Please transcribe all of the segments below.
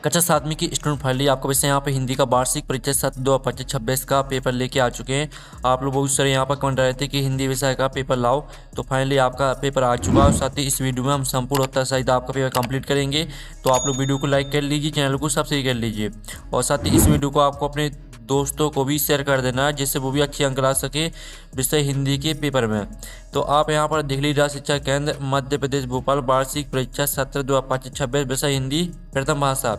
कक्षा 7वीं की student finally आपको वैसे यहाँ पे हिंदी का वार्षिक परीक्षा सत्र 2025-26 का पेपर लेके आ चुके हैं। आप लोग बहुत सारे यहाँ पर कमेंट रहे थे कि हिंदी विषय का पेपर लाओ, तो फाइनली आपका पेपर आ चुका है। और साथ ही इस वीडियो में हम संपूर्ण उत्तर सहित आपका पेपर कंप्लीट करेंगे। तो आप लोग वीडियो को लाइक कर लीजिए, चैनल को सब्सक्राइब कर लीजिए और साथ ही इस वीडियो को आपको अपने दोस्तों को भी शेयर कर देना है, जिससे वो भी अच्छे अंक ला सके विषय हिंदी के पेपर में। तो आप यहाँ पर देख लीजिए, राज्य शिक्षा केंद्र मध्य प्रदेश भोपाल वार्षिक परीक्षा सत्र 2025-26 विषय हिंदी प्रथम भाषा।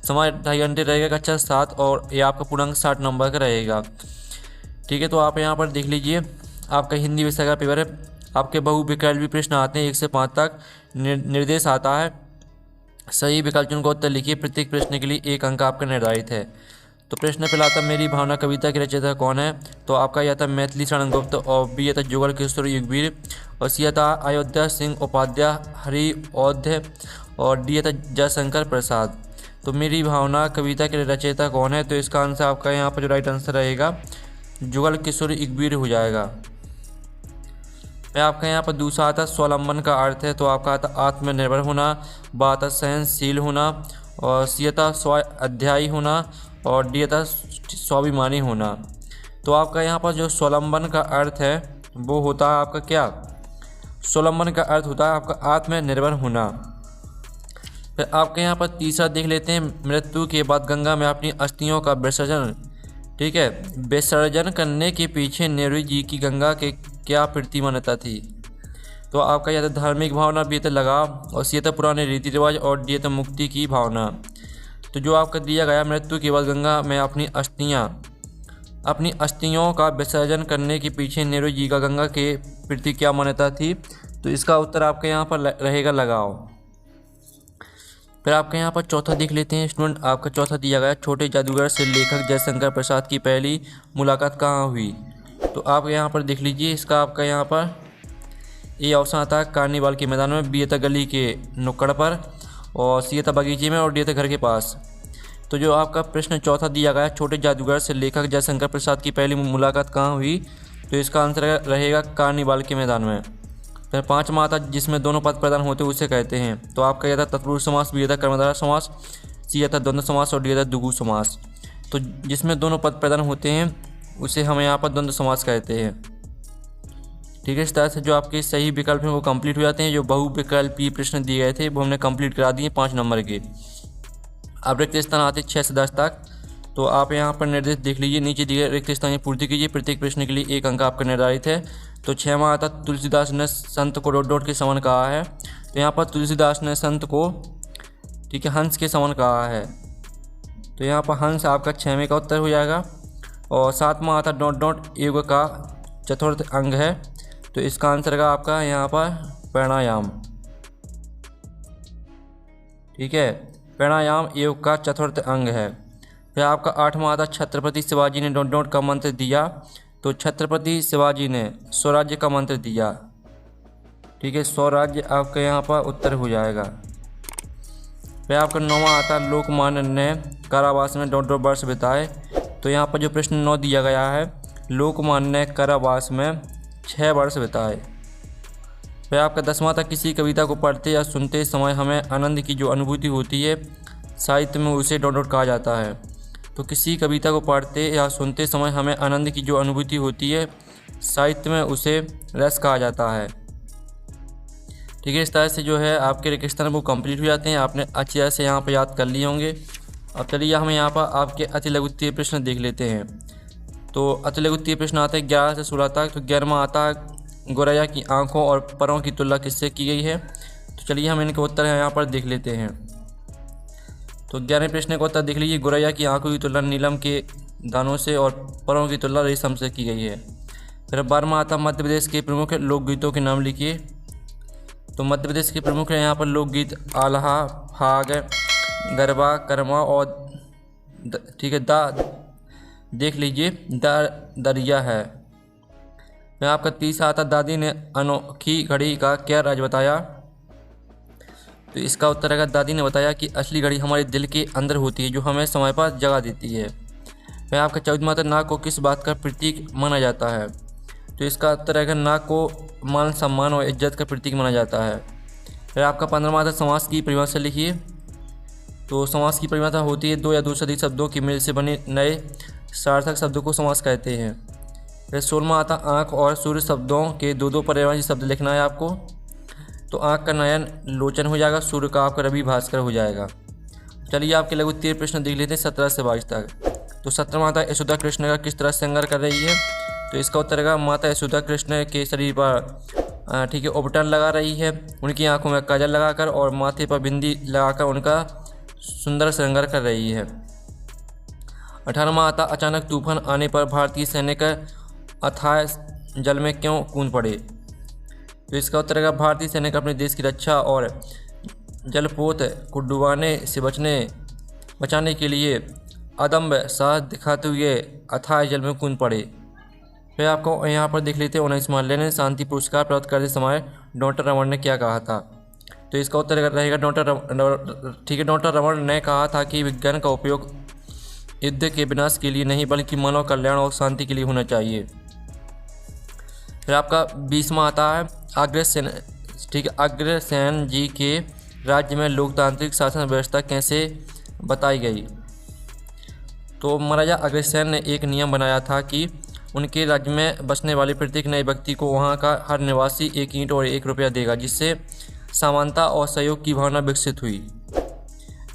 समय 2.5 घंटे रहेगा कक्षा 7 और ये आपका पूर्णांक 60 नंबर का रहेगा। ठीक है, तो आप यहाँ पर देख लीजिए, आपका हिंदी विषय का पेपर है। आपके बहुविकल्पी प्रश्न आते हैं 1 से 5 तक। निर्देश आता है सही विकल्प चुनकर उत्तर लिखिए, प्रत्येक प्रश्न के लिए 1 अंक आपका निर्धारित है। तो प्रश्न पहला आता मेरी भावना कविता के रचयिता कौन है? तो आपका यह था मैथिली शरण गुप्त, और बी था जुगल किशोर युगवीर, और सी था अयोध्या सिंह उपाध्याय हरिऔध, और डी था जयशंकर प्रसाद। तो मेरी भावना कविता के रचयिता कौन है? तो इसका आंसर आपका यहाँ पर जो राइट आंसर रहेगा जुगल किशोर युगवीर हो जाएगा। मैं आपका यहाँ पर दूसरा आता स्वावलंबन का अर्थ है। तो आपका आता आत्मनिर्भर होना, बात सहनशील होना, और सी था स्व अध्यायी होना, और डी था स्वाभिमानी होना। तो आपका यहाँ पर जो स्वावलंबन का अर्थ है वो होता है आपका क्या? स्वावलंबन का अर्थ होता है आपका आत्मनिर्भर होना। फिर आपके यहाँ पर तीसरा देख लेते हैं, मृत्यु के बाद गंगा में अपनी अस्थियों का विसर्जन, ठीक है, विसर्जन करने के पीछे नेहरू जी की गंगा के क्या प्रति मान्यता थी? तो आपका यह था धार्मिक भावना, बी था लगाव, और सी था पुराने रीति रिवाज, और डी था मुक्ति की भावना। तो जो आपका दिया गया मृत्यु के बाद गंगा में अपनी अस्थियों का विसर्जन करने के पीछे नेहरू जी का गंगा के प्रति क्या मान्यता थी? तो इसका उत्तर आपके यहाँ पर रहेगा लगाव। फिर आपके यहाँ पर चौथा देख लेते हैं स्टूडेंट, आपका चौथा दिया गया छोटे जादूगर से लेखक जयशंकर प्रसाद की पहली मुलाकात कहाँ हुई? तो आप यहाँ पर देख लीजिए, इसका आपका यहाँ पर ये ऑप्शन आता है कार्निवाल के मैदान में, बी था गली के नुक्कड़ पर, और सी था बगीचे में, और डी था घर के पास। तो जो आपका प्रश्न चौथा दिया गया छोटे जादूगर से लेखक जयशंकर प्रसाद की पहली मुलाकात कहाँ हुई? तो इसका आंसर रहेगा कार्निवाल के मैदान में। फिर पाँचवा आता जिसमें दोनों पद प्रदान होते उसे कहते हैं। तो आपका यह था तत्पुरुष समास, बी था कर्मधारय समास, सी था द्वंद्व समास, और डी था द्विगु समास। तो जिसमें दोनों पद प्रदान होते हैं उसे हम यहाँ पर द्वंद्व समास कहते हैं। ठीक है, इस तरह से जो आपके सही विकल्प हैं वो कंप्लीट हो जाते हैं। जो बहुविकल्पीय प्रश्न दिए गए थे वो हमने कंप्लीट करा दिए 5 नंबर के। अब रिक्त स्थान आते 6 से 10 तक। तो आप यहाँ पर निर्देश देख लीजिए, नीचे दिए रिक्त स्थान पूर्ति कीजिए, प्रत्येक प्रश्न के लिए 1 अंक आपका निर्धारित है। तो 6वां आता तुलसीदास ने संत को डॉट डॉट के समान कहा है। तो यहाँ पर तुलसीदास ने संत को, ठीक है, हंस के समान कहा है। तो यहाँ पर हंस आपका 6वें का उत्तर हो जाएगा। और 7वां आता डॉट डॉट योग का चतुर्थ अंग है। तो इसका आंसर का आपका यहाँ पर प्राणायाम, ठीक है, प्राणायाम योग का चतुर्थ अंग है। फिर आपका 8वां आता छत्रपति शिवाजी ने डॉट डॉट का मंत्र दिया। तो छत्रपति शिवाजी ने स्वराज्य का मंत्र दिया, ठीक है, स्वराज्य आपका यहाँ पर उत्तर हो जाएगा। फिर आपका 9वां आता लोकमान्य ने कारावास में डॉट डॉट वर्ष बिताए। तो यहाँ पर जो प्रश्न 9 दिया गया है, लोकमान्य ने कारावास में 6 वर्ष बिताए। फिर आपका 10वां था किसी कविता को पढ़ते या सुनते समय हमें आनंद की जो अनुभूति होती है साहित्य में उसे डॉट डॉट कहा जाता है। तो किसी कविता को पढ़ते या सुनते समय हमें आनंद की जो अनुभूति होती है साहित्य में उसे रस कहा जाता है। ठीक है, इस तरह से जो है आपके रिक्वेश्चन वो कंप्लीट हो जाते हैं। आपने अच्छी तरह से यहाँ पर याद कर लिए होंगे। अब चलिए हम यहाँ पर आपके अति लघुत्तरीय प्रश्न देख लेते हैं। तो अति लघुत्तरीय प्रश्न आता है 11 से 16 तक। तो 11वां आता है गोरैया की आँखों और परों की तुलना किससे की गई है? तो चलिए हम इनके उत्तर यहाँ पर देख लेते हैं। तो 11वें प्रश्न का उत्तर देख लीजिए, गोरैया की आँखों की तुलना नीलम के दानों से और परों की तुलना रेशम से की गई है। फिर 12वां आता मध्य प्रदेश के प्रमुख लोकगीतों के नाम लिखिए। तो मध्य प्रदेश के प्रमुख यहाँ पर लोकगीत आल्हा, फाग, गरबा, कर्मा और ठीक है देख लीजिए दरिया है। फिर आपका 30 आता दादी ने अनोखी घड़ी का क्या राज बताया? तो इसका उत्तर है दादी ने बताया कि असली घड़ी हमारे दिल के अंदर होती है जो हमें समय पर जगा देती है। फिर आपका 14वां आता नाक को किस बात का प्रतीक माना जाता है? तो इसका उत्तर है नाक को मान सम्मान और इज्जत का प्रतीक माना जाता है। फिर आपका 15वां आता समास की परिभाषा लिखिए। तो समास की परिभाषा होती है 2 या 2 से अधिक शब्दों की मेल से बने नए सार्थक शब्दों को समास कहते हैं। फिर 16वां आता आँख और सूर्य शब्दों के 2 पर्यायवाची शब्द लिखना है आपको। तो आँख का नयन लोचन हो जाएगा, सूर्य का आपका रवि भास्कर हो जाएगा। चलिए आपके लघु 13 प्रश्न देख लेते हैं 17 से 22 तक। तो 17वां आता यशोदा कृष्ण का किस तरह श्रृंगार कर रही है। तो इसका उत्तर है माता यशोदा कृष्ण के शरीर पर ठीक है उपटन लगा रही है, उनकी आंखों में काजल लगाकर और माथे पर बिंदी लगाकर उनका सुंदर श्रृंगार कर रही है। 18वां आता अचानक तूफान आने पर भारतीय सैनिक अथाह जल में क्यों कूद पड़े। तो इसका उत्तर है भारतीय सैनिक अपने देश की रक्षा और जलपोत को डुबाने से बचाने के लिए अदम्य साहस दिखाते हुए अथाह जल में कूद पड़े। फिर आपको यहाँ पर देख लेते हैं 19वां लेनिन शांति पुरस्कार प्राप्त करते समय डॉक्टर रमन ने क्या कहा था। तो इसका उत्तर रहेगा डॉक्टर रमन ने कहा था कि विज्ञान का उपयोग युद्ध के विनाश के लिए नहीं बल्कि मानव कल्याण और शांति के लिए होना चाहिए। फिर आपका 20वां आता है अग्रसेन अग्रसेन जी के राज्य में लोकतांत्रिक शासन व्यवस्था कैसे बताई गई। तो महाराजा अग्रसेन ने एक नियम बनाया था कि उनके राज्य में बसने वाले प्रत्येक नए व्यक्ति को वहां का हर निवासी 1 ईंट और 1 रुपया देगा, जिससे समानता और सहयोग की भावना विकसित हुई।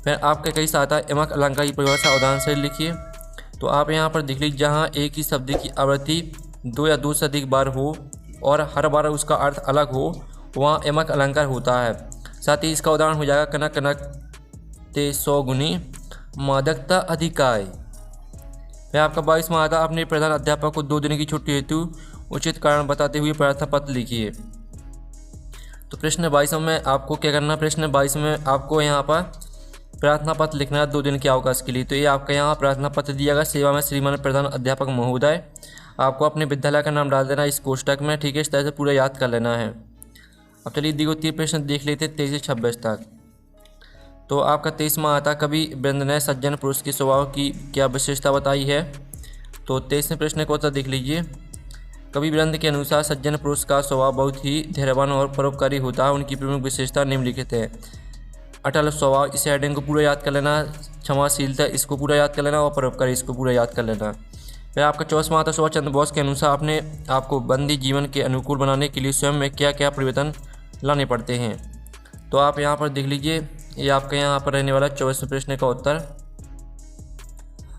फिर आपके कई सहायता यमक अलंकार की परिभाषा उदाहरण से लिखिए। तो आप यहाँ पर देख लीजिए जहाँ एक ही शब्द की आवृत्ति 2 या 2 से अधिक बार हो और हर बार उसका अर्थ अलग हो, वहाँ यमक अलंकार होता है। साथ ही इसका उदाहरण हो जाएगा कनक कनक ते 100 गुनी मादकता अधिकाय। फिर आपका 22वां आता अपने प्रधान अध्यापक को 2 दिन की छुट्टी हेतु उचित कारण बताते हुए प्रार्थना पत्र लिखिए। तो प्रश्न 22 में आपको क्या करना है, प्रश्न 22 में आपको यहाँ पर प्रार्थना पत्र लिखना है 2 दिन के अवकाश के लिए। तो ये आपका यहाँ प्रार्थना पत्र दिया गया सेवा में श्रीमान प्रधान अध्यापक महोदय। आपको अपने विद्यालय का नाम डाल देना इस कोष्टक में, ठीक है। इस तरह से पूरा याद कर लेना है। अब चलिए दिए 3 प्रश्न देख लेते 23 से 26 तक। तो आपका 23वां आता कवि वृंद ने सज्जन पुरुष के स्वभाव की क्या विशेषता बताई है। तो 23वें प्रश्न को उत्तर देख लीजिए। कवि वृंद के अनुसार सज्जन पुरुष का स्वभाव बहुत ही धैर्यवान और परोपकारी होता है। उनकी प्रमुख विशेषता निम्नलिखित है। अटल स्वभाव, इस हेडिंग को पूरा याद कर लेना। क्षमाशीलता, इसको पूरा याद कर लेना। और परोपकारी, इसको पूरा याद कर लेना। फिर आपका 24वां आता सुभाष चंद्र बोस के अनुसार अपने आपको बंदी जीवन के अनुकूल बनाने के लिए स्वयं में क्या क्या परिवर्तन लाने पड़ते हैं। तो आप यहाँ पर देख लीजिए, ये आपका यहाँ पर रहने वाला 24वें प्रश्न का उत्तर।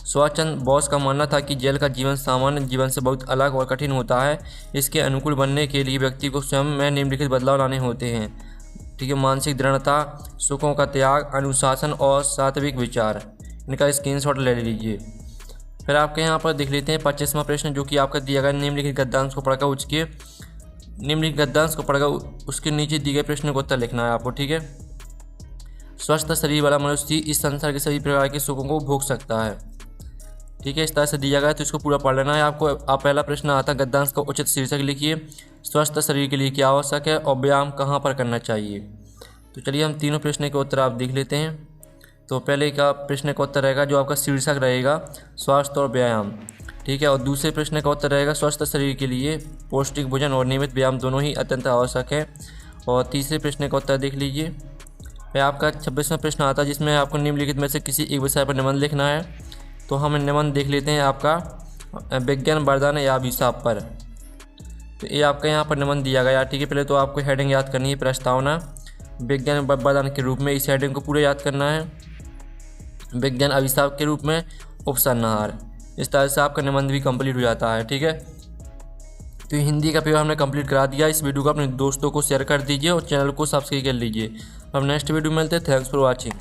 सुभाष चंद्र बोस का मानना था कि जेल का जीवन सामान्य जीवन से बहुत अलग और कठिन होता है। इसके अनुकूल बनने के लिए व्यक्ति को स्वयं में निम्नलिखित बदलाव लाने होते हैं, ठीक है। मानसिक दृढ़ता, सुखों का त्याग, अनुशासन और सात्विक विचार। इनका स्क्रीनशॉट ले लीजिए। फिर आपके यहाँ पर देख लेते हैं 25वां प्रश्न, जो कि आपका दिया गया निम्नलिखित गद्यांश को पढ़कर उसके नीचे दिए गए प्रश्न को उत्तर लिखना है आपको, ठीक है। स्वस्थ शरीर वाला मनुष्य इस संसार के सभी प्रकार के सुखों को भोग सकता है, ठीक है। इस तरह से दिया गया, तो इसको पूरा पढ़ लेना है आपको। आप पहला प्रश्न आता गद्यांश का उचित शीर्षक लिखिए। स्वस्थ शरीर के लिए क्या आवश्यक है और व्यायाम कहाँ पर करना चाहिए। तो चलिए हम तीनों प्रश्न के उत्तर आप देख लेते हैं। तो पहले का प्रश्न का उत्तर रहेगा, जो आपका शीर्षक रहेगा स्वास्थ्य और व्यायाम, ठीक है। और दूसरे प्रश्न का उत्तर रहेगा स्वस्थ शरीर के लिए पौष्टिक भोजन और नियमित व्यायाम दोनों ही अत्यंत आवश्यक है। और तीसरे प्रश्न का उत्तर देख लीजिए। फिर आपका 26वां प्रश्न आता है, जिसमें आपको निम्नलिखित में से किसी एक विषय पर निबंध लिखना है। तो हम निबंध देख लेते हैं आपका विज्ञान वरदान या अभिशाप पर। तो ये आपका यहाँ पर निबंध दिया गया, ठीक है। पहले तो आपको हेडिंग याद करनी है, प्रस्तावना विज्ञान वरदान के रूप में, इस हेडिंग को पूरा याद करना है। विज्ञान अभिशाप के रूप में उपसंहार। इस तरह से आपका निबंध भी कंप्लीट हो जाता है, ठीक है। तो हिंदी का पेपर हमने कंप्लीट करा दिया। इस वीडियो को अपने दोस्तों को शेयर कर दीजिए और चैनल को सब्सक्राइब कर लीजिए। अब नेक्स्ट वीडियो में मिलते हैं। Thanks for watching.